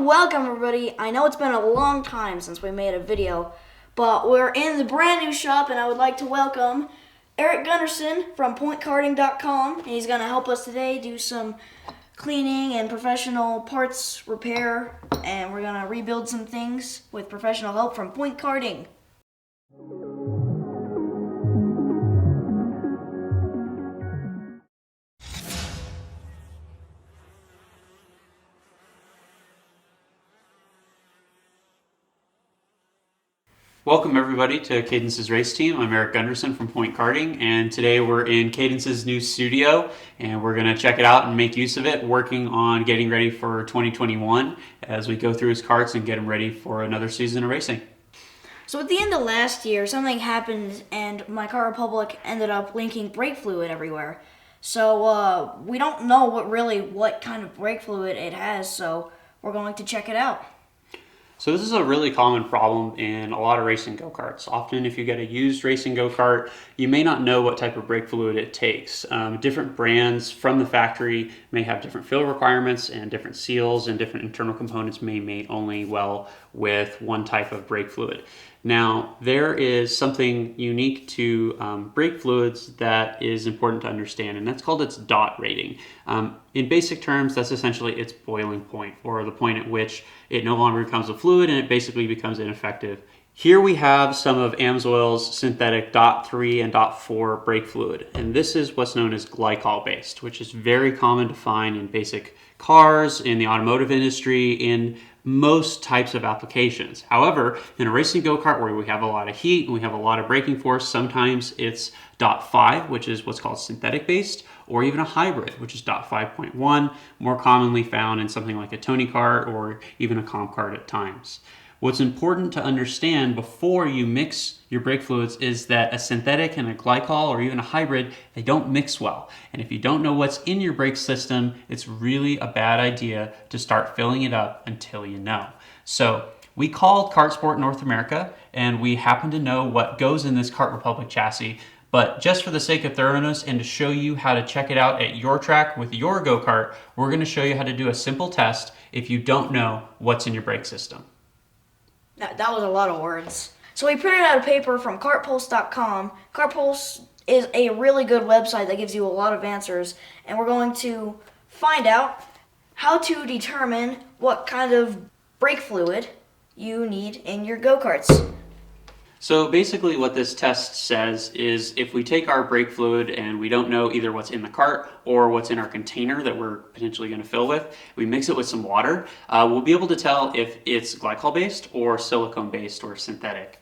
welcome everybody. I know it's been a long time since we made a video, but we're in the brand new shop and I would like to welcome Gunderson from PointKarting.com. He's going to help us today do some cleaning and professional parts repair, and we're going to rebuild some things with professional help from Point Karting. Welcome everybody to Cadence's race team. I'm Gunderson from Point Karting, and today we're in Cadence's new studio and we're going to check it out and make use of it, working on getting ready for 2021 as we go through his karts and get him ready for another season of racing. So at the end of last year, something happened and my Kart Republic ended up leaking brake fluid everywhere. So we don't know what kind of brake fluid it has, so we're going to check it out. So this is a really common problem in a lot of racing go-karts. Often if you get a used racing go-kart, you may not know what type of brake fluid it takes. Different brands from the factory may have different fill requirements and different seals, and different internal components may mate only well with one type of brake fluid. Now, there is something unique to brake fluids that is important to understand, and that's called its dot rating. In basic terms, that's essentially its boiling point, or the point at which it no longer becomes a fluid and it basically becomes ineffective. Here we have some of AMSOIL's synthetic DOT3 and DOT4 brake fluid, and this is what's known as glycol based, which is very common to find in basic cars, in the automotive industry, in most types of applications. However, in a racing go-kart where we have a lot of heat and we have a lot of braking force, sometimes it's DOT5, which is what's called synthetic based, or even a hybrid, which is DOT5.1, more commonly found in something like a Tony kart or even a comp kart at times. What's important to understand before you mix your brake fluids is that a synthetic and a glycol or even a hybrid, they don't mix well. And if you don't know what's in your brake system, it's really a bad idea to start filling it up until you know. So we called Kart Sport North America and we happen to know what goes in this Kart Republic chassis. But just for the sake of thoroughness and to show you how to check it out at your track with your go-kart, we're going to show you how to do a simple test if you don't know what's in your brake system. That was a lot of words. So we printed out a paper from cartpulse.com. Cartpulse is a really good website that gives you a lot of answers, and we're going to find out how to determine what kind of brake fluid you need in your go-karts. So basically what this test says is if we take our brake fluid and we don't know either what's in the cart or what's in our container that we're potentially going to fill with, we mix it with some water, we'll be able to tell if it's glycol based or silicone based or synthetic.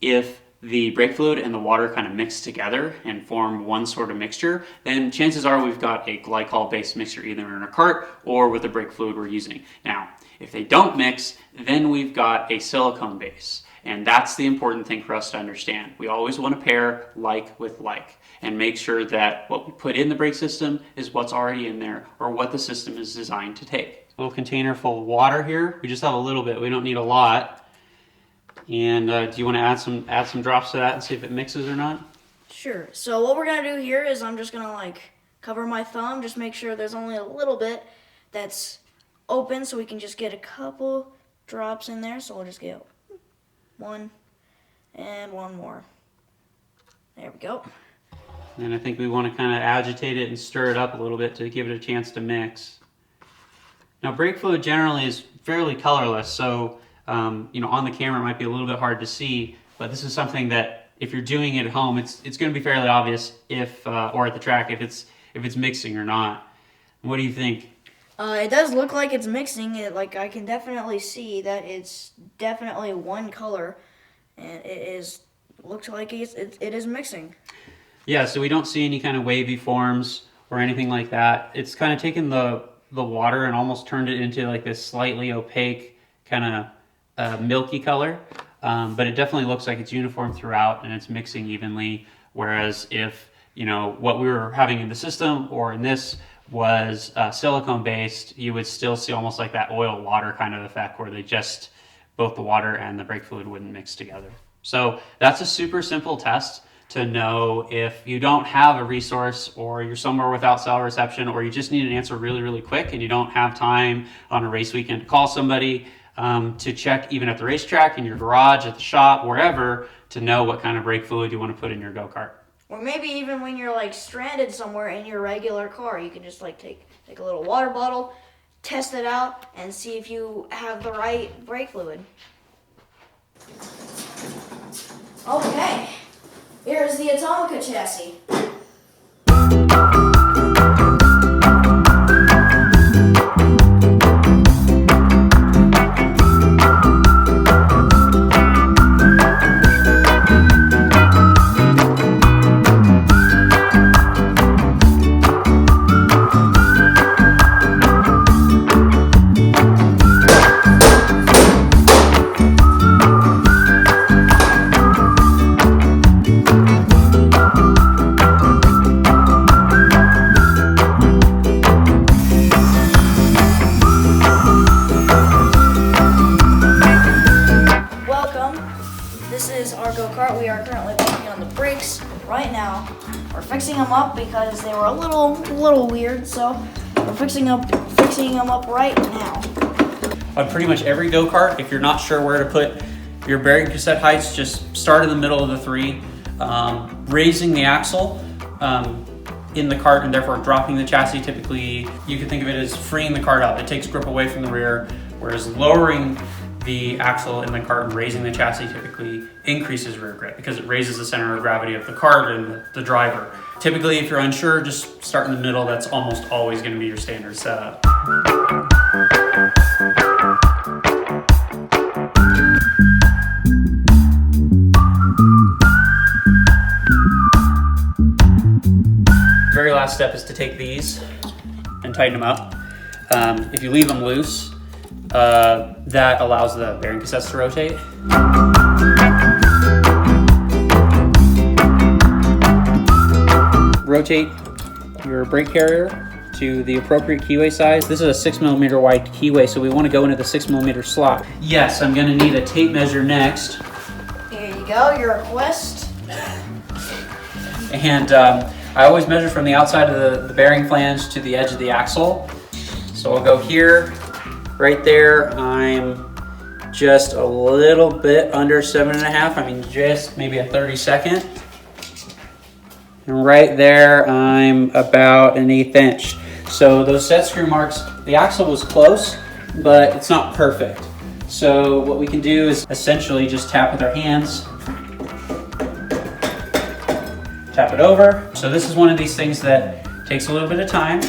If the brake fluid and the water kind of mix together and form one sort of mixture, then chances are we've got a glycol based mixture either in our cart or with the brake fluid we're using. Now, if they don't mix, then we've got a silicone base. And that's the important thing for us to understand. We always want to pair like with like and make sure that what we put in the brake system is what's already in there or what the system is designed to take. A little container full of water here. We just have a little bit. We don't need a lot. And do you want to add some drops to that and see if it mixes or not? Sure. So what we're going to do here is I'm just going to cover my thumb, just make sure there's only a little bit that's open so we can just get a couple drops in there. So we'll just get one and one more. There we go. And I think we want to kind of agitate it and stir it up a little bit to give it a chance to mix. Now, brake fluid generally is fairly colorless, so on the camera it might be a little bit hard to see, but this is something that if you're doing it at home, it's going to be fairly obvious or at the track if it's mixing or not. What do you think? It does look like it's mixing. I can definitely see that it's definitely one color, and looks like it is mixing. Yeah, so we don't see any kind of wavy forms or anything like that. It's kind of taken the water and almost turned it into like this slightly opaque kind of milky color, but it definitely looks like it's uniform throughout and it's mixing evenly. Whereas if what we were having in the system or in this was silicone based, you would still see almost like that oil water kind of effect where both the water and the brake fluid wouldn't mix together. So that's a super simple test to know if you don't have a resource, or you're somewhere without cell reception, or you just need an answer really, really quick and you don't have time on a race weekend to call somebody to check, even at the racetrack, in your garage, at the shop, wherever, to know what kind of brake fluid you want to put in your go-kart. Or maybe even when you're like stranded somewhere in your regular car, you can just like take a little water bottle, test it out, and see if you have the right brake fluid. Okay, here's the Atomica chassis. This is our go-kart. We are currently working on the brakes right now. We're fixing them up because they were a little weird, so we're fixing them up right now. On pretty much every go-kart, if you're not sure where to put your bearing cassette heights, just start in the middle of the three. Raising the axle in the cart and therefore dropping the chassis, typically you can think of it as freeing the cart up. It takes grip away from the rear, whereas lowering the axle in the cart and raising the chassis typically increases rear grip because it raises the center of gravity of the cart and the driver. Typically, if you're unsure, just start in the middle. That's almost always going to be your standard setup. Very last step is to take these and tighten them up. If you leave them loose, that allows the bearing cassettes to rotate. Rotate your brake carrier to the appropriate keyway size. This is a 6mm wide keyway, so we want to go into the 6mm slot. Yes, I'm going to need a tape measure next. Here you go, your request. And I always measure from the outside of the bearing flange to the edge of the axle. So I'll go here. Right there, I'm just a little bit under 7.5. I mean, just maybe a 32nd. And right there, I'm about an 1/8 inch. So those set screw marks, the axle was close, but it's not perfect. So what we can do is essentially just tap with our hands. Tap it over. So this is one of these things that takes a little bit of time.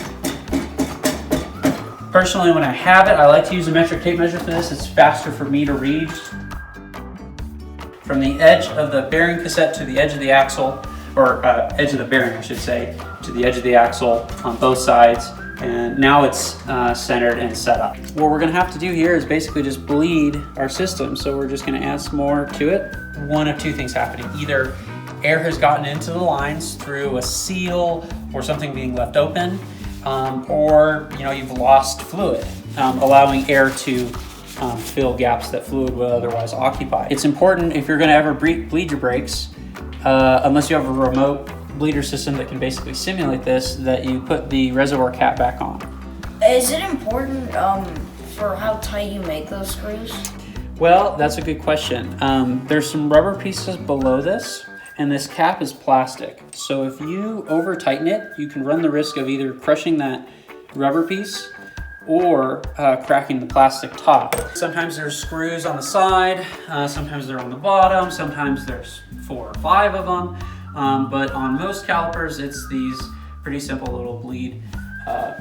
Personally, when I have it, I like to use a metric tape measure for this. It's faster for me to read. From the edge of the bearing cassette to the edge of the axle, or edge of the bearing, I should say, to the edge of the axle on both sides. And now it's centered and set up. What we're gonna have to do here is basically just bleed our system. So we're just gonna add some more to it. One of two things happening. Either air has gotten into the lines through a seal or something being left open, or you've lost fluid, allowing air to fill gaps that fluid would otherwise occupy. It's important if you're going to ever bleed your brakes, unless you have a remote bleeder system that can basically simulate this, that you put the reservoir cap back on. Is it important for how tight you make those screws? Well, that's a good question. There's some rubber pieces below this, and this cap is plastic. So if you over tighten it, you can run the risk of either crushing that rubber piece or cracking the plastic top. Sometimes there's screws on the side, sometimes they're on the bottom, sometimes there's 4 or 5 of them. But on most calipers, it's these pretty simple little bleed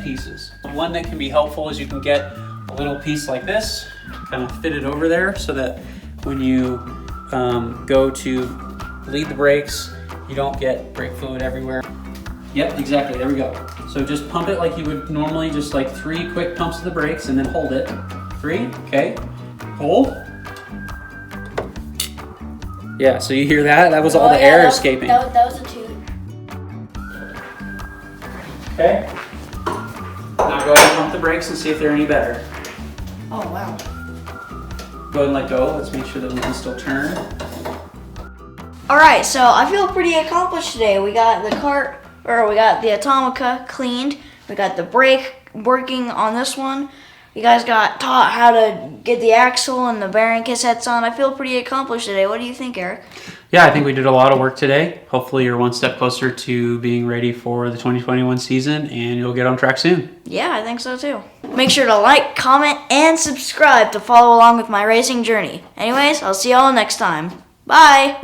pieces. One that can be helpful is you can get a little piece like this, kind of fit it over there so that when you go to bleed the brakes, you don't get brake fluid everywhere. Yep, exactly, there we go. So just pump it like you would normally, just like 3 quick pumps of the brakes and then hold it. 3, okay, hold. Yeah, so you hear that? That was all the air escaping. That was a toot. Okay, now go ahead and pump the brakes and see if they're any better. Oh, wow. Go ahead and let go, let's make sure that we can still turn. Alright, so I feel pretty accomplished today. We got the we got the Atomica cleaned. We got the brake working on this one. You guys got taught how to get the axle and the bearing cassettes on. I feel pretty accomplished today. What do you think, Eric? Yeah, I think we did a lot of work today. Hopefully you're one step closer to being ready for the 2021 season and you'll get on track soon. Yeah, I think so too. Make sure to like, comment, and subscribe to follow along with my racing journey. Anyways, I'll see y'all next time. Bye!